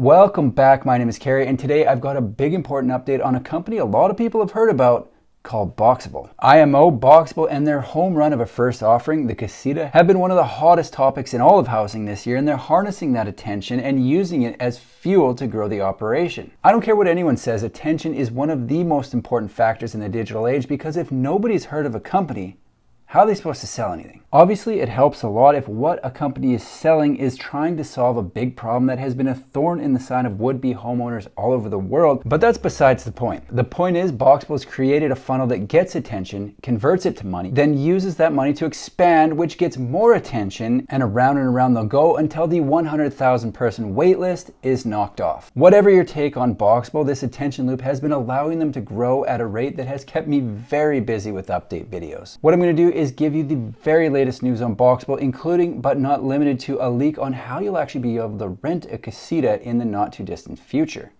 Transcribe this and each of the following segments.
Welcome back, my name is Carrie, and today I've got a big important update on a company a lot of people have heard about called Boxabl. IMO, Boxabl, and their home run of a first offering, the Casita, have been one of the hottest topics in all of housing this year, and they're harnessing that attention and using it as fuel to grow the operation. I don't care what anyone says, attention is one of the most important factors in the digital age, because if nobody's heard of a company, how are they supposed to sell anything? Obviously, it helps a lot if what a company is selling is trying to solve a big problem that has been a thorn in the side of would-be homeowners all over the world, but that's besides the point. The point is, Boxabl has created a funnel that gets attention, converts it to money, then uses that money to expand, which gets more attention, and around they'll go until the 100,000 person waitlist is knocked off. Whatever your take on Boxabl, this attention loop has been allowing them to grow at a rate that has kept me very busy with update videos. What I'm going to do is give you the very latest news on Boxabl, including but not limited to a leak on how you'll actually be able to rent a Casita in the not too distant future.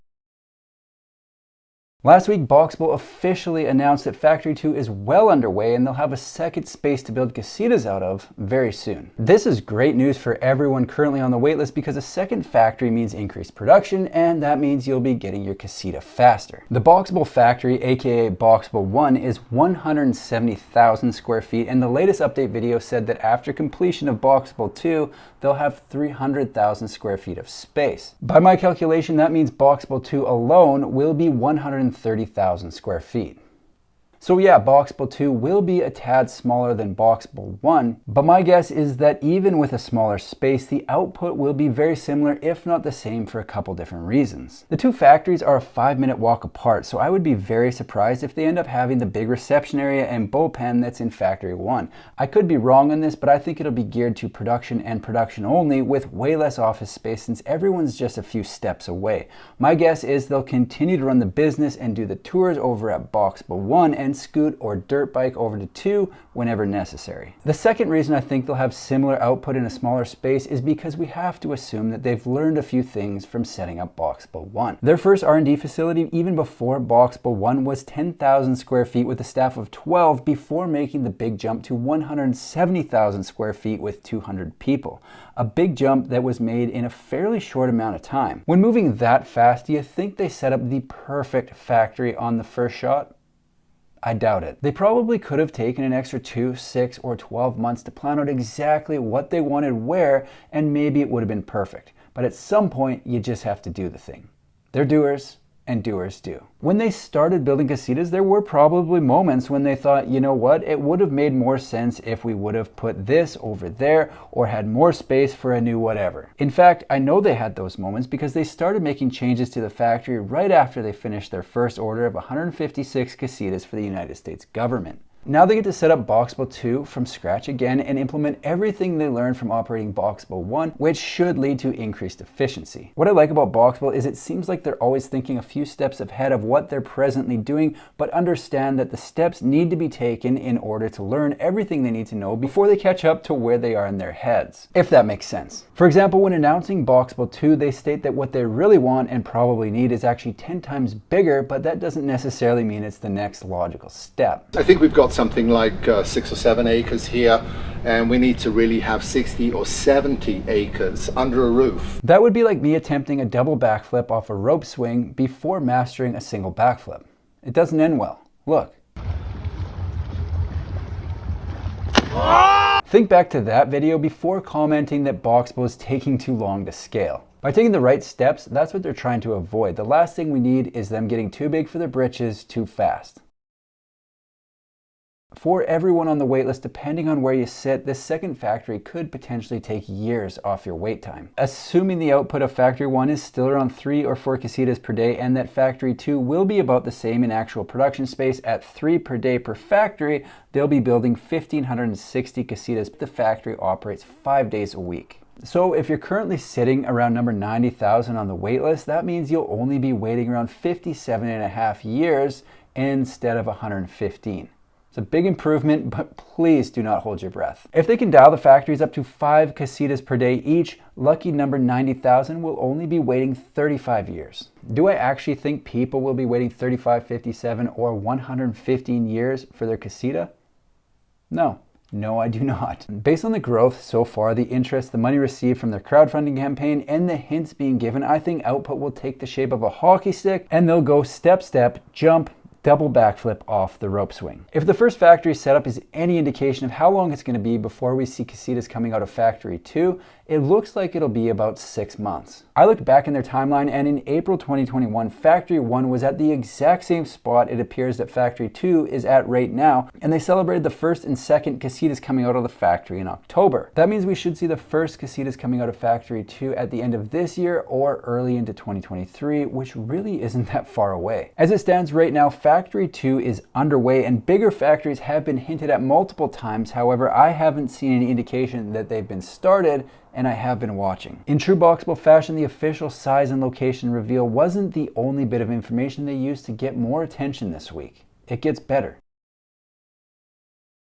Last week, Boxabl officially announced that Factory 2 is well underway and they'll have a second space to build Casitas out of very soon. This is great news for everyone currently on the waitlist because a second factory means increased production, and that means you'll be getting your Casita faster. The Boxabl factory, aka Boxabl 1, is 170,000 square feet, and the latest update video said that after completion of Boxabl 2, they'll have 300,000 square feet of space. By my calculation, that means Boxabl 2 alone will be 130,000 square feet. So yeah, Boxabl 2 will be a tad smaller than Boxabl 1, but my guess is that even with a smaller space, the output will be very similar, if not the same, for a couple different reasons. The two factories are a 5-minute walk apart, so I would be very surprised if they end up having the big reception area and bullpen that's in Factory 1. I could be wrong on this, but I think it'll be geared to production and production only, with way less office space since everyone's just a few steps away. My guess is they'll continue to run the business and do the tours over at Boxabl 1 and scoot or dirt bike over to 2 whenever necessary. The second reason I think they'll have similar output in a smaller space is because we have to assume that they've learned a few things from setting up Boxabl 1. Their first R&D facility, even before Boxabl 1, was 10,000 square feet with a staff of 12 before making the big jump to 170,000 square feet with 200 people. A big jump that was made in a fairly short amount of time. When moving that fast, do you think they set up the perfect factory on the first shot? I doubt it. They probably could have taken an extra 2, 6, or 12 months to plan out exactly what they wanted where, and maybe it would have been perfect. But at some point, you just have to do the thing. They're doers, and doers do. When they started building Casitas, there were probably moments when they thought, you know what, it would have made more sense if we would have put this over there or had more space for a new whatever. In fact, I know they had those moments because they started making changes to the factory right after they finished their first order of 156 Casitas for the United States government. Now they get to set up Boxabl 2 from scratch again and implement everything they learned from operating Boxabl 1, which should lead to increased efficiency. What I like about Boxabl is it seems like they're always thinking a few steps ahead of what they're presently doing, but understand that the steps need to be taken in order to learn everything they need to know before they catch up to where they are in their heads, if that makes sense. For example, when announcing Boxabl 2, they state that what they really want and probably need is actually 10 times bigger, but that doesn't necessarily mean it's the next logical step. I think we've got something like 6 or 7 acres here, and we need to really have 60 or 70 acres under a roof. That would be like me attempting a double backflip off a rope swing before mastering a single backflip. It doesn't end well. Look. Think back to that video before commenting that Boxabl is taking too long to scale. By taking the right steps, that's what they're trying to avoid. The last thing we need is them getting too big for their britches too fast. For everyone on the waitlist, depending on where you sit, this second factory could potentially take years off your wait time. Assuming the output of Factory 1 is still around 3 or 4 Casitas per day and that Factory 2 will be about the same in actual production space at 3 per day per factory, they'll be building 1,560 Casitas. The factory operates 5 days a week. So if you're currently sitting around number 90,000 on the waitlist, that means you'll only be waiting around 57.5 years instead of 115. It's a big improvement, but please do not hold your breath. If they can dial the factories up to 5 Casitas per day each, lucky number 90,000 will only be waiting 35 years. Do I actually think people will be waiting 35, 57, or 115 years for their Casita? No. No, I do not. Based on the growth so far, the interest, the money received from their crowdfunding campaign, and the hints being given, I think output will take the shape of a hockey stick, and they'll go step, jump, double backflip off the rope swing. If the first factory setup is any indication of how long it's going to be before we see Casitas coming out of Factory 2, it looks like it'll be about 6 months. I looked back in their timeline, and in April 2021, Factory 1 was at the exact same spot it appears that Factory 2 is at right now, and they celebrated the first and second Casitas coming out of the factory in October. That means we should see the first Casitas coming out of Factory 2 at the end of this year or early into 2023, which really isn't that far away. As it stands right now, Factory 2 is underway, and bigger factories have been hinted at multiple times. However, I haven't seen any indication that they've been started, and I have been watching. In true Boxabl fashion, the official size and location reveal wasn't the only bit of information they used to get more attention this week. It gets better.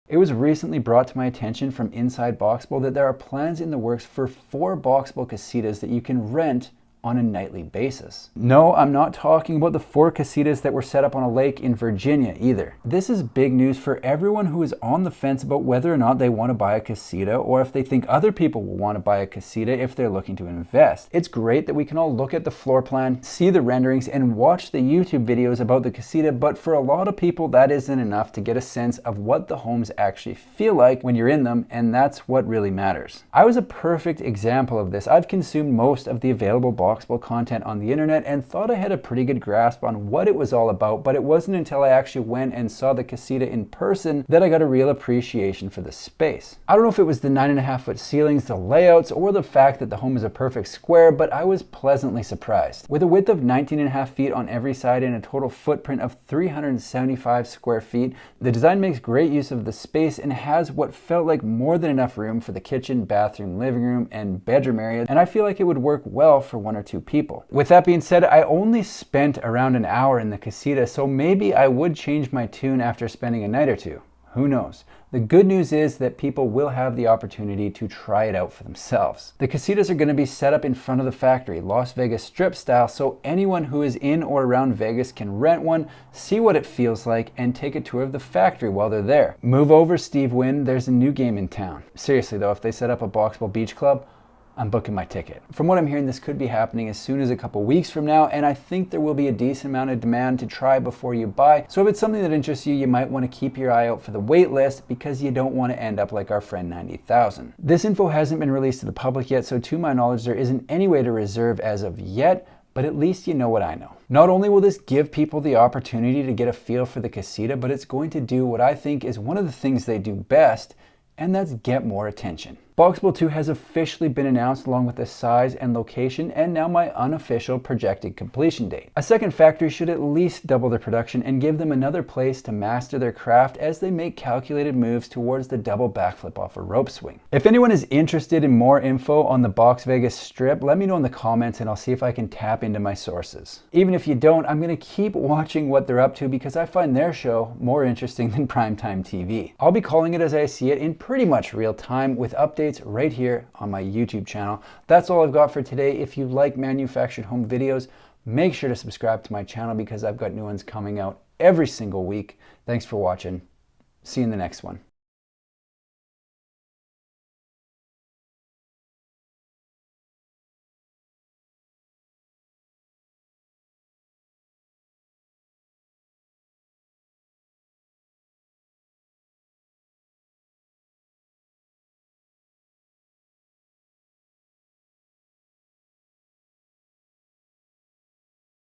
It was recently brought to my attention from inside Boxabl that there are plans in the works for 4 Boxabl Casitas that you can rent on a nightly basis. No, I'm not talking about the 4 Casitas that were set up on a lake in Virginia either. This is big news for everyone who is on the fence about whether or not they want to buy a Casita, or if they think other people will want to buy a Casita if they're looking to invest. It's great that we can all look at the floor plan, see the renderings, and watch the YouTube videos about the Casita, but for a lot of people that isn't enough to get a sense of what the homes actually feel like when you're in them, and that's what really matters. I was a perfect example of this. I've consumed most of the available Boxabl content on the internet and thought I had a pretty good grasp on what it was all about, but it wasn't until I actually went and saw the Casita in person that I got a real appreciation for the space. I don't know if it was the 9.5-foot ceilings, the layouts, or the fact that the home is a perfect square, but I was pleasantly surprised. With a width of 19.5 feet on every side and a total footprint of 375 square feet, the design makes great use of the space and has what felt like more than enough room for the kitchen, bathroom, living room, and bedroom area, and I feel like it would work well for 1 or 2 people. With that being said, I only spent around an hour in the Casita, so maybe I would change my tune after spending a night or two. Who knows? The good news is that people will have the opportunity to try it out for themselves. The Casitas are going to be set up in front of the factory, Las Vegas Strip style, so anyone who is in or around Vegas can rent one, see what it feels like, and take a tour of the factory while they're there. Move over, Steve Wynn, there's a new game in town. Seriously though, if they set up a Boxabl Beach Club, I'm booking my ticket. From what I'm hearing, this could be happening as soon as a couple weeks from now, and I think there will be a decent amount of demand to try before you buy. So if it's something that interests you, you might want to keep your eye out for the wait list because you don't want to end up like our friend 90,000. This info hasn't been released to the public yet, so to my knowledge, there isn't any way to reserve as of yet, but at least you know what I know. Not only will this give people the opportunity to get a feel for the Casita, but it's going to do what I think is one of the things they do best, and that's get more attention. Boxabl 2 has officially been announced along with the size and location, and now my unofficial projected completion date. A second factory should at least double their production and give them another place to master their craft as they make calculated moves towards the double backflip off a rope swing. If anyone is interested in more info on the Box Vegas Strip, let me know in the comments and I'll see if I can tap into my sources. Even if you don't, I'm going to keep watching what they're up to because I find their show more interesting than primetime TV. I'll be calling it as I see it in pretty much real time with updates right here on my YouTube channel. That's all I've got for today. If you like manufactured home videos, make sure to subscribe to my channel because I've got new ones coming out every single week. Thanks for watching. See you in the next one.